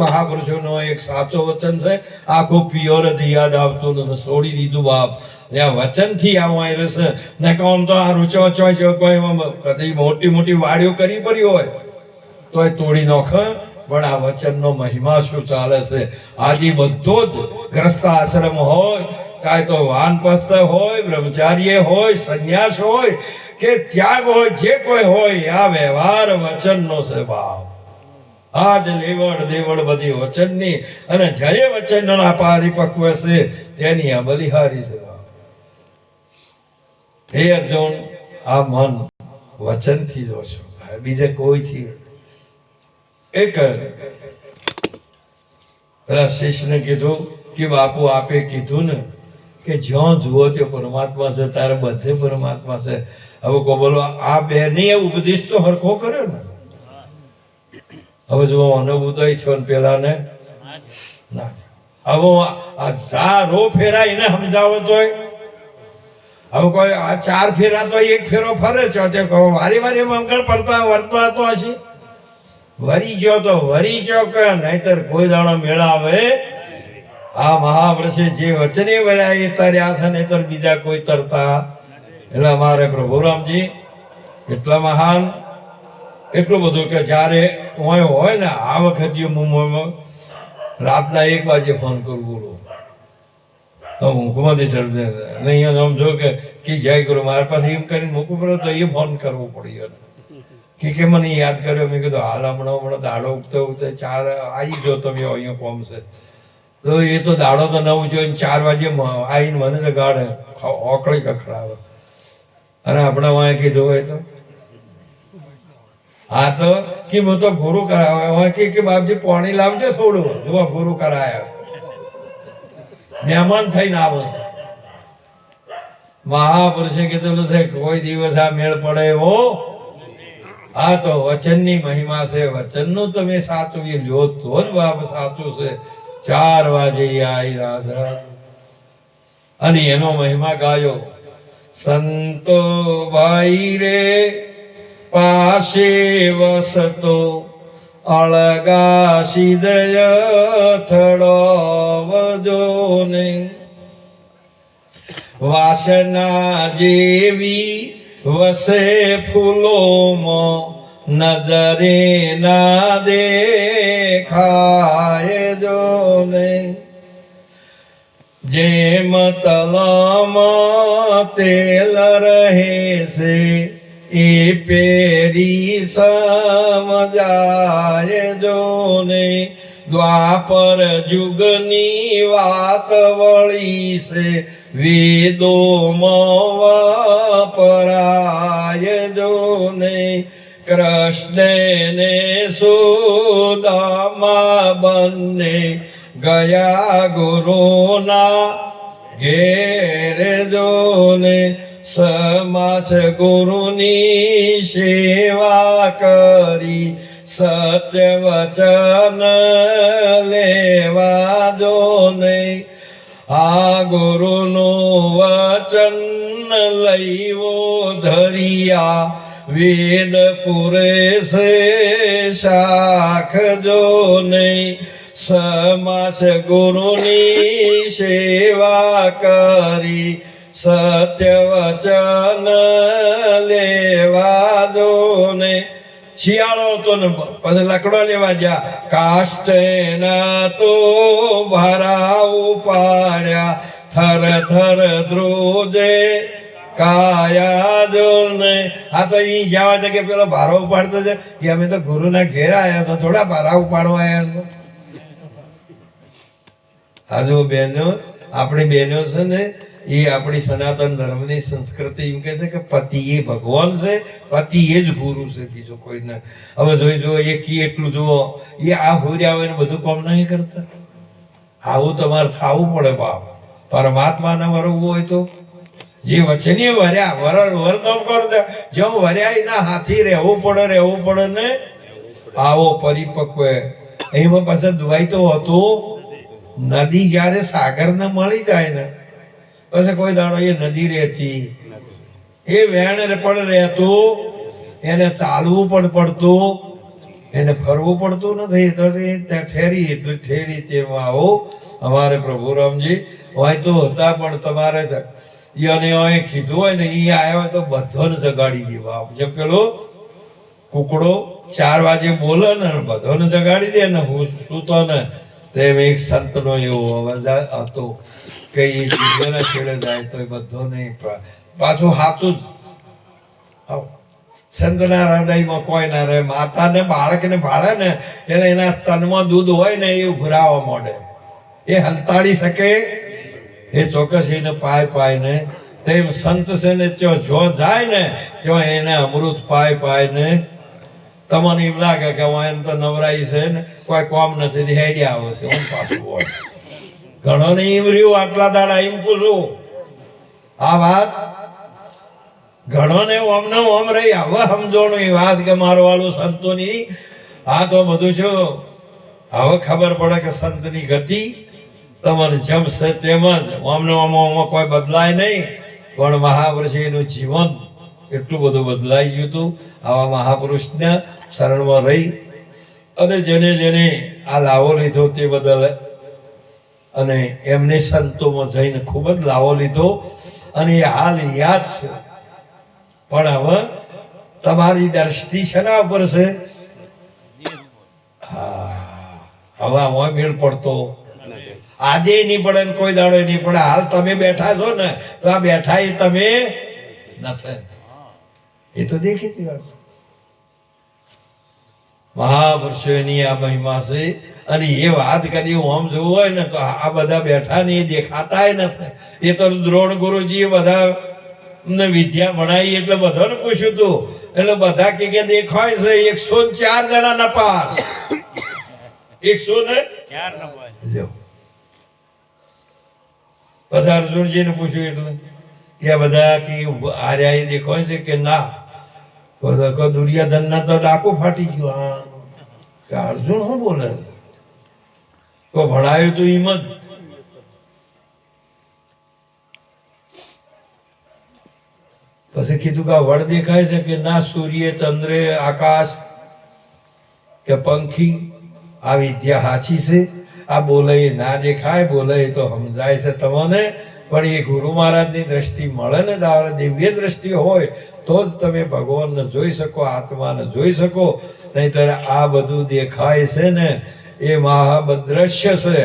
મહાપુરુષોનો એક સાચો વચન છે આખો પિયોર જ યાદ આવતો નથી છોડી દીધું બાપ ત્યાં વચન થી આવું રહેશે ને કામ તો આ રૂચો ચોય કોઈ કદી મોટી મોટી વાડીઓ કરી પડી હોય તોય તોડી નાખે પણ આ વચનનો મહિમા શું ચાલે છે આજે બધો જ ગ્રસ્ત આશ્રમ હોય ચાહે તો વાનપ્રસ્થ હોય બ્રહ્મચારી હોય સંન્યાસ હોય કે ત્યાગ હોય જે કોઈ હોય આ વ્યવહાર વચનનો છે બાપ આજ લેવડ દેવડ બધી વચનની અને જ્યારે વચનના પરિપક્વ છે તેની આ બલિહારી છે બાપ હે અર્જુન આ મન વચનથી જોશો બીજે કોઈથી એક પેલા શિષ્યને કીધું કે બાપુ આપે કીધું ને કે જ્યાં જુઓ તે પરમાત્મા છે તારે બધે પરમાત્મા છે હવે કો બોલો આ બે નહીં ઉપદેશ તો હરખો કર્યો ને હવે જો અનુભૂતય થયો પેલા ને ના હવે આ ઝારો ફેરા એને સમજાવો તોય હવે કોઈ આ 4 ફેરા તો એક ફેરો ફરે છે તે કહો વારી વારી મંગળ પડતા વર્તવા તો હશે વરી ગયો તો વરી ગયો કે નહીતર કોઈ દાડો મેળાવે આ મહાવૃષે જે વચને વર્યા એ તર્યા છે નહીતર બીજા કોઈ તરતા એટલે અમારે પ્રભુ રામજી એટલા મહાન એટલું બધું કે જ્યારે હોય ને આ વખતે રાતના 1 વાગે ફોન કરું બોલો તો ઊંઘમાંથી ચડે નહીં સમજો કે જય ગુરુ મારા પાસે એમ કરીને મૂકવું પડે તો એ ફોન કરવો પડ્યો કે મને યાદ કર્યો મેં કીધું હાલ હમણાં દાડો ઉગતો 4 આવી ગયો તમે અહીંયા પહોંચશે તો એ તો દાડો તો 9 જોઈને 4 વાગે આવીને મને જગાડે ઓકળી કખડાવે અને આપણે વાંય કીધું હોય તો હા તો કે હું તો ગુરુ કરાવે કે બાપજી પાણી લાવજો થોડું જો ગુરુ કરાયા મહેમાન થઈને આવે મહાપુરુષે કીધું છે કોઈ દિવસ આ મેળ પડે એવો આ તો વચનની મહિમા છે વચનનું તમે સાચવી લ્યો તો જ બાપ સાચું છે 4 વાગે આવી રાસ અને એનો મહિમા ગાયો સંતો ભાઈ રે પાસે વસતો અળગા સિદય થડવજો ને વાસના જેવી વસે ફૂલોમાં નજરે ના દેખાય જો ને જેમ તલામાં તેલ રહે છે એ પેરી સમજાય જો ને દ્વાપર જુગની વાત વળી છે વેદોમાં વપરાય જો ને કૃષ્ણ ને સુદામા બંને ગયા ગુરુના ઘેર જો ને સમાસ ગુરુની સેવા કરી સત્ય વચન લેવા જો ને આ ગુરુનું વચન લઈવો ધરિયા વેદ પુરે સે શાખ જો ને સમાસ ગુરુની સેવા કરી સત્ય વચન લેવા જો ને શિયાળો તો ને પછી લકડો લેવા જા કાષ્ટના તો ભરા ઉપાડ્યા થર થર ધ્રુજે કાયા જો ને આ તો અહીં જવા છે કે પેલો ભારો ઉપાડતો છે કે અમે તો ગુરુના ઘેર આવ્યા તો થોડા ભારા ઉપાડવા આવ્યા છો. આ જો બહેનો, આપણી બહેનો છે ને એ આપણી સનાતન ધર્મની સંસ્કૃતિ એમ કે છે કે પતિ એ ભગવાન છે, પતિ એ જ ગુરુ છે, બીજું કોઈ ના. હવે જોઈ જો એ કી એટલું જુઓ, એ આ હોર્યા હોય ને બધું કામ નહીં કરતા. આવું તમારે થવું પડે બાપ. પરમાત્માને વરવવું હોય તો જે વચને વર્યા વરદાન કરો દે, જેમ વર્યા એના હાથી રહેવું પડે ને. આવો પરિપક્વ એમાં પાછા દુવાઈ તો હતું. નદી જયારે સાગરને મળી જાય ને પછી કોઈ દાડો એ નદી રહેતી, એ વેણ પણ રહેતું, એને ચાલવું પણ પડતું, એને ફરવું પડતું નથી. તો ઠેરી એટલે ઠેરી તેમાં આવો અમારે પ્રભુ રામજી હોય તો હતા, પણ તમારે એને કીધું હોય ને એ આવ્યો હોય તો બધાને જગાડી દેવા. જેમ પેલો કુકડો 4 વાગે બોલે ને બધાને જગાડી દે ને હું સૂતો ને, તેમ એક સંતનો એવો અવાજ હતો કે એ બીજાના છેડે જાય તો એ બધો નહીં, પાછું સાચું જ. સંતના હૃદયમાં કોઈ ના રહે. માતાને બાળકને ભાળે ને એટલે એના સ્તનમાં દૂધ હોય ને એ ઉભરાવા માંડે, એ હંતાડી શકે એ ચોક્કસ એને પાય ને. તેમ સંત છે ને જો જાય ને જો એને અમૃત પાય ને તમને એમ લાગે કે હું એમ તો નવરાઈ છે ને કોઈ કોમ નથી, હેડ્યા આવે છે હું પાછું હોય. ઘણો ને એમ રહ્યું આટલા દાડા એમ પૂછું આ વાત, ઘણો ને ઓમને ઓમ રહી. હવે સમજણું એ વાત કે મારો વાળું સંતોની આ તો બધું શું હવે ખબર પડે કે સંતની ગતિ તમારે જમશે તેમ જ. ઓમને ઓમાં કોઈ બદલાય નહીં, પણ મહાપુરુષનું જીવન એટલું બધું બદલાઈ ગયું હતું. આવા મહાપુરુષના શરણમાં રહી અને જેને આ લાવો લીધો તે બદલ અને એમને સંતોમાં જઈને ખૂબ જ લાવો લીધો અને એ હાલ યાદ છે. પણ હવે તમારી દ્રષ્ટિ શેના ઉપર છે? હા, હવે આમાં મેળ પડતો આજે નહીં પડે ને કોઈ દાડો નહીં પડે. હાલ તમે બેઠા છો ને તો આ બેઠા એ તમે નથી, એ તો દેખીતી વાત છે. મહાપુરુષોની આ મહિમા છે અને એ વાત કદી ઓમ જોવું હોય ને તો આ બધા બેઠા ને એ દેખાતા નથી. એ તો દ્રોણ ગુરુજી બધા વિદ્યા ભણાવી એટલે બધાને પૂછ્યું હતું એટલે બધા કે દેખાય છે 104 જણાના પાસ 104 લ્યો. પછી અર્જુનજીને પૂછ્યું એટલે કે બધા કે આર્યા એ દેખાય છે કે ના? દુર્યોધન ના તો ડાકુ ફાટી ગયું. હા, અર્જુન શું બોલે? તો ભણાયું તું એમ જ. પછી કીધું કે વડ દેખાય છે કે ના? સૂર્ય, ચંદ્ર, આકાશ કે પંખી આ વિદ્યા સાચી છે. આ બોલે ના દેખાય, બોલે તો સમજાય છે તમને, પણ એ ગુરુ મહારાજની દ્રષ્ટિ મળે ને દિવ્ય દ્રષ્ટિ હોય તો જ તમે ભગવાનને જોઈ શકો, આત્માને જોઈ શકો. નહીતર આ બધું દેખાય છે ને એ મહાબદ્રશ્ય છે.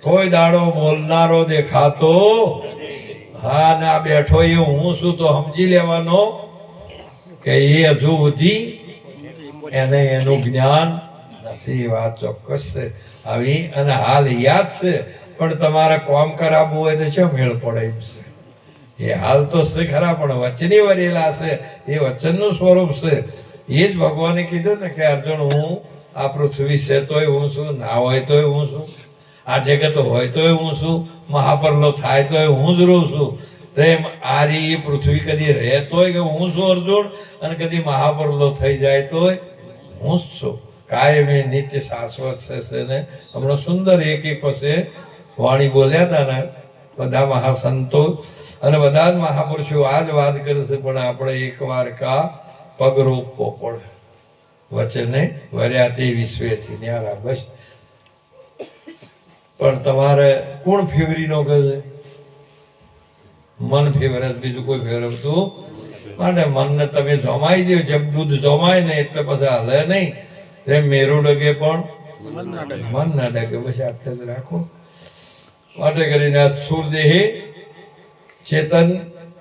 કોઈ દાડો બોલનારો દેખાતો. હા, ને આ બેઠો એ હું શું તો સમજી લેવાનો કે એ હજુ સુધી એને એનું જ્ઞાન નથી. વાત ચોક્કસ છે આવી અને હાલ યાદ છે, પણ તમારે કામ કરાવવું હોય તો શું મેળ પડે એમ છે. એ હાલ તો છે ખરા, પણ વચની વરેલા છે, એ વચનનું સ્વરૂપ છે. એ જ ભગવાને કીધું ને કે અર્જુન હું આ પૃથ્વી છે તોય હું છું, ના હોય તોય હું છું, આ જગત હોય તોય હું છું, મહાપરલો થાય તોય હું જ રહું છું. તેમ આરી પૃથ્વી કદી રહેતોય કે હું છું અર્જુન, અને કદી મહાપરલો થઈ જાય તોય હું જ છું. કાયમી નિત્ય શાશ્વત છે ને. હમણાં સુંદર એક પાસે વાણી બોલ્યા હતા ને બધા મહાસંતો અને બધા જ મહાપુરુષો આ જ વાત કરે છે, પણ આપણે એક વાર કા પગ રોપવો પડે. વચને વર્યાથી વિશ્વેથી ન્યારા બસ. પણ તમારે કોણ ફેવરી નો કહે છે? મન ફેવરે, બીજું કોઈ ફેરવતું માટે મનને તમે જમાઈ દો. જેમ દૂધ જમાય ને એટલે પછી હાલે નહીં, તેમ મેરું ડગે પણ મન ના ડગે. પછી આટલે જ રાખો. માટે કરીને આ સુરદેહે ચેતન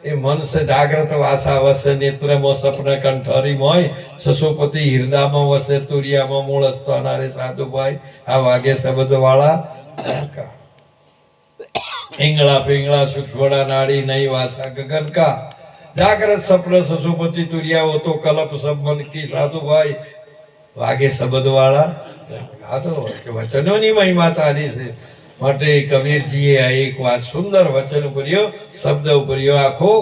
એ મનસે જાગ્રત વાસા વસે નેત્રમો સપન કંઠરી મોય સસુપતિ હિરદામાં વસે તુરિયામાં મૂળ સ્થાનારે સાધુભાઈ આ વાગે શબ્દ વાળા ઈંગળા પિંગળા સૂક્ષ્મડા નાડી નહીં વાસા ગગન કા જાગ્રત સપન સસુપતિ તુરિયા હો તો કલપ સબ મન કી સાધુભાઈ વાગે શબ્દ વાળા આ તો વચનોની મહિમા ચાલી છે માટે કબીરજીએ આ એક વાત સુંદર વચન ઉપર્યો શબ્દ ઉપર્યો આખો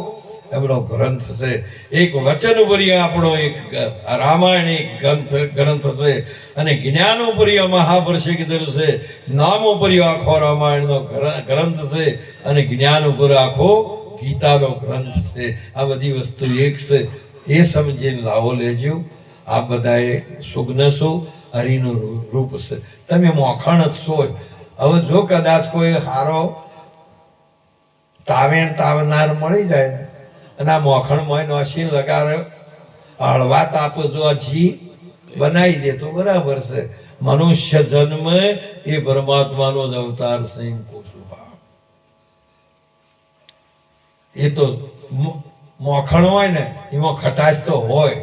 એમનો ગ્રંથ છે એક વચન ઉપર્યો આપણો એક રામાયણ એક ગ્રંથ છે અને જ્ઞાન ઉપર્યો મહાપુરુષે કીધેલું છે નામ ઉપર્યો આખો રામાયણનો ગ્રંથ છે અને જ્ઞાન ઉપર આખો ગીતાનો ગ્રંથ છે આ બધી વસ્તુ એક છે એ સમજીને લાવો લેજો આ બધાએ સુગ્નસો હરિનું રૂપ છે તમે મોખણ જ છો હવે જો કદાચ કોઈ હારો તાવનાર મળી જાય અને આ મોખણમાં નોશી લગાવે હળવા તાપ જો ઘી બનાવી દે તો બરાબર છે મનુષ્ય જન્મ એ પરમાત્માનો જ અવતાર છે એમ કહું છું એ તો મોખણ હોય ને એમાં ખટાશ તો હોય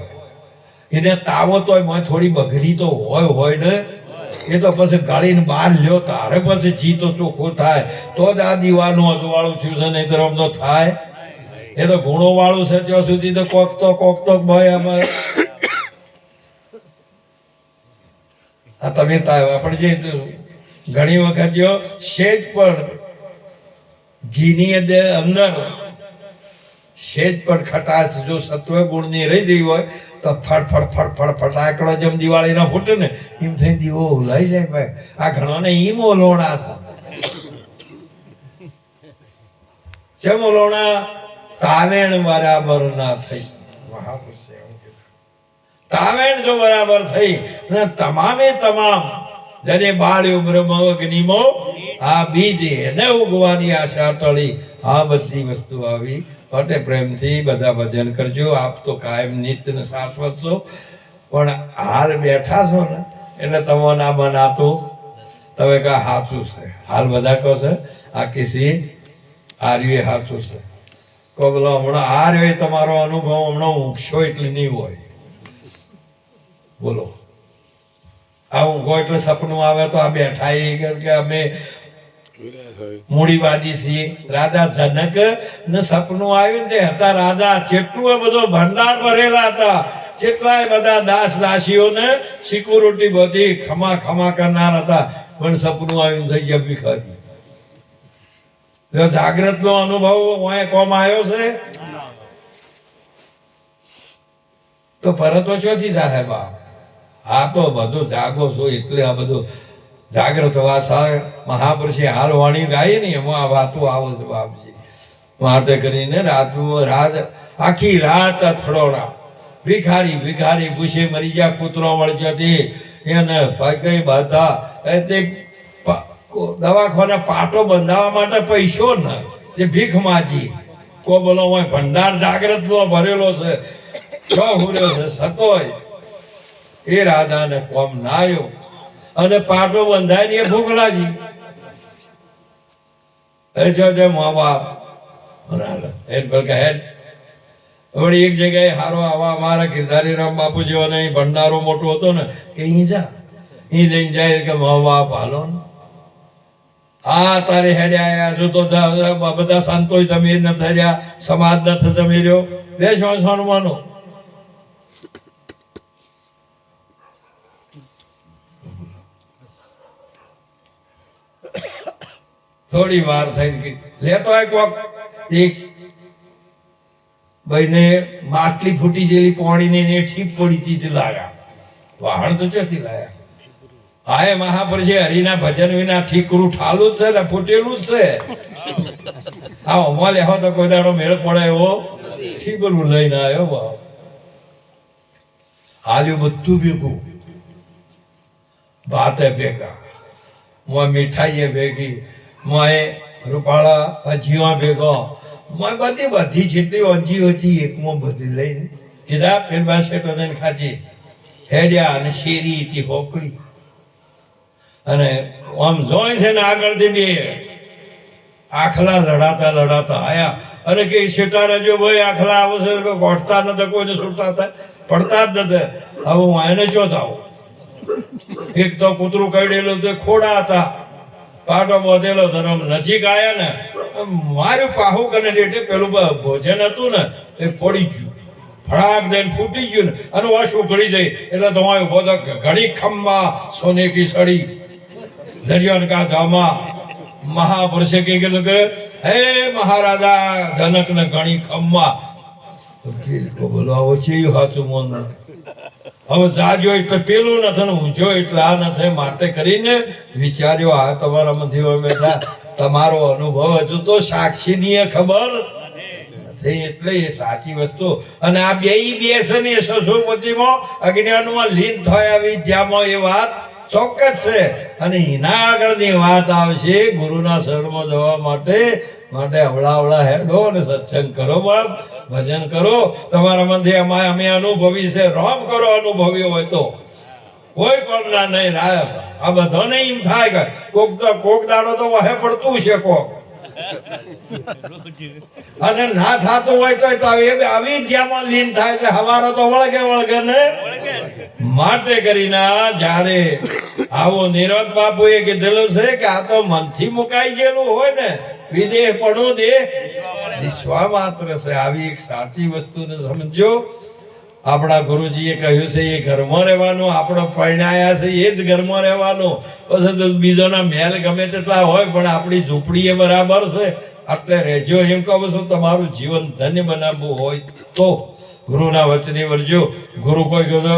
એને તાવો તો થોડી બગરી તો હોય ને એ તો પછી ગાળીને બહાર લ્યો તારે પછી જી તો ચોખ્ખું થાય તો જ આ દીવાનું અજવાળું થયું છે નહીં તો તો થાય એ તો ગુણો વાળું છે ત્યાં સુધી તો કોક તો ભાઈ આમાં આ તમે આપણે જે ઘણી વખત જો સેજ પણ ઘીની અંદર સેજ પણ ખટાશ જો સત્વ ગુણની રહી ગઈ હોય તો ફટ ફટાકડો જેમ દિવાળી ના ફૂટે ને એમ થઈ દીવો લઈ જાય ભાઈ આ ઘણો ને ઈમ ઓલોણા છે જેમ ઓલોણા તાવેણ બરાબર ના થઈ મહાપુરુષે એવું કીધું તાવેણ જો બરાબર થઈ ને તમામે તમામ જને બાળ્યું બ્રહ્મ અગ્નિમો આ બીજ એને ઉગવાની આશા ટળી આ બધી વસ્તુ આવી માટે પ્રેમથી બધા ભજન કરજો આપ તો કાયમ નિત્ય ને શાશ્વત છો પણ હાલ બેઠા છો ને એટલે તમને આ બનાતું તમે કા સાચું છે હાલ બધા કહો છે આ કિસી આર્ય સાચું છે કહો બોલો હમણાં આર્ય તમારો અનુભવ હમણાં ઊંઘશો એટલે નહીં હોય બોલો આ ઊંઘો એટલે સપનું આવે તો આ બેઠા કે અમે મૂડીવાદી છીએ રાજા જનક ને સપનું આવ્યું તે હતા રાજા જેટલું બધો ભંડાર ભરેલા હતા જેટલાય બધા દાસ દાસીઓને સિક્યુરિટી બધી ખમા કરનાર હતા પણ સપનું આવ્યું થઈ ગયા ભિખારી જાગ્રત નો અનુભવ કોમ આવ્યો છે તો પરતો ચોથી સાહેબ આ તો બધું જાગો છો એટલે આ બધું જાગ્રત વાસા મહાપુરુષે હાલ વાણી ગાય ને એમાં આ વાતો આવે છે બાપજી માટે કરીને રાત આખી રાત અથડોડા ભિખારી પૂછે મરી જા કૂતરો વળજો તે એને પગે બાંધા તે દવાખાને પાટો બંધાવવા માટે પૈસો ને તે ભીખ માજી કો બોલો હોય ભંડાર જાગ્રત નો ભરેલો છે છો હુર્યો છે સતોય એ રાધાને કોમ ના આવ્યો અને પાટો બંધાય એ ભૂખલાજી મા બાપ વળી એક જગ્યાએ હારો આવા અમારા ગિરધારી રામ બાપુ જેવો ને ભંડારો મોટો હતો ને કે અહીં જા અહીં લઈને જાય કે મા બાપ હાલો ને હા તારે હેડે આયા જો તો બધા સંતો જમીર ન થયા સમાજ ન જમીર્યો બે શ્વાસવાનું માનો થોડી વાર થઈ લેતો કોક એક ભાઈને માટલી ફૂટી જેલી પાણી ને ઠીક પડી હતી લાયા વાહણ તો ચોથી લાયા હા મહાપુરુષે હરિના ભજન વિના ઠીકરું ઠાલું જ છે ને ફૂટેલું જ છે હા અમારે લેવો તો કોઈ દાડો મેળ પડે એવો ઠીકરું લઈને આવ્યો બાપ હાલ્યું બધું ભેગું ભાતે ભેગા મીઠાઈ ભેગી મોય રૂપાળા ભજીઓ ભેગો મોય બધી જેટલી અંજી હતી એકમાં બધી લઈને કીધા ફેરબા શેટો જઈને ખાજી હેડ્યા અને શેરી હતી હોકડી અને આમ જોઈ છે ને આગળથી બે આખલા લડાતા આયા અને કે શેટા રહેજો ભાઈ, આખલા આવો છે કે ગોઠતા નથી, કોઈને છૂટતા થાય, પડતા જ નથી. હવે હું એને ચો થાવ. એક તો કૂતરું કરડેલું તે ખોડા હતા, પાટો બાંધેલો ધરમ નજીક આયા ને મારું પાહું કરીને એટલે પેલું ભોજન હતું ને એ પડી ગયું, ફડાક દઈને ફૂટી ગયું ને અને વાસું ઘડી જાય એટલે તમારે ઉભો તો ઘડી ખમ્મા સોને કી સડી દરિયાન કા ધામા. મહાપુરુષે કીધું કે હે મહારાજા જનક ને ઘણી ખમ્મા. બોલો આવો છે હાથું મોન. હવે જાજો એટલે પેલું નથી ને ઊંચો એટલે આ નથી, માટે કરીને વિચાર્યો આ તમારા માંથી હોય બેઠા તમારો અનુભવ હજુ તો સાક્ષી ની ખબર નથી, એટલે એ સાચી વસ્તુ. અને આ બે છે ને એ શશોપતિમાં અજ્ઞાનમાં લીન થયા વિદ્યામાં એ વાત ચોક્કસ છે. અને એના આગળની વાત આવશે ગુરુના શરણમાં જવા માટે હવળા હેડો અને સત્સંગ કરો, બાપ ભજન કરો. તમારા મધ્ય અમે અનુભવી છે, રોમ કરો અનુભવી હોય તો કોઈ કોમના નહીં. આ બધાને એમ થાય કે કોક દાડો તો વહે પડતું છે કોક, અને ના થતું હોય તો આવી જ્યાંમાં લીન થાય છે. હવારો તો વળગે ને માટે કરીને જ્યારે આવો નિરોધ બાપુ એ કીધેલું છે કે આ તો મનથી મુકાઈ ગયેલું હોય ને વિદેહ પડું દે વિશ્વા માત્ર છે. આવી એક સાચી વસ્તુને સમજો. આપણા ગુરુજીએ કહ્યું છે એ ઘરમાં રહેવાનું, આપણો પરણાયા છે એ જ ઘરમાં રહેવાનું. પછી બીજોના મહેલ ગમે તેટલા હોય પણ આપણી ઝૂંપડી એ બરાબર છે એટલે રહેજો. એમ કહું છું તમારું જીવન ધન્ય બનાવવું હોય તો ગુરુના વચને વર્જો. ગુરુ કોઈ કહેતો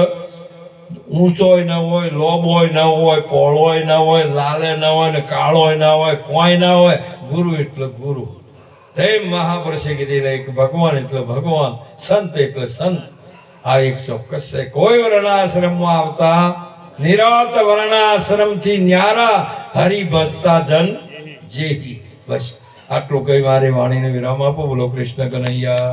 ઊંચોય ન હોય, લોબોય ન હોય, પોળોય ન હોય, લાલે ન હોય ને કાળોય ના હોય, કોઈ ના હોય. ગુરુ એટલે ગુરુ. તે મહાપુરુષે કીધી એક ભગવાન એટલે ભગવાન, સંત એટલે સંત. આ એક ચોક્કસ છે. કોઈ વર્ણાશ્રમમાં આવતા નિરાત વર્ણાશ્રમ થી ન્યારા હરિ ભજતા જન જેહી. બસ આટલું કઈ મારી વાણીને વિરામ આપો. બોલો કૃષ્ણ કનૈયા.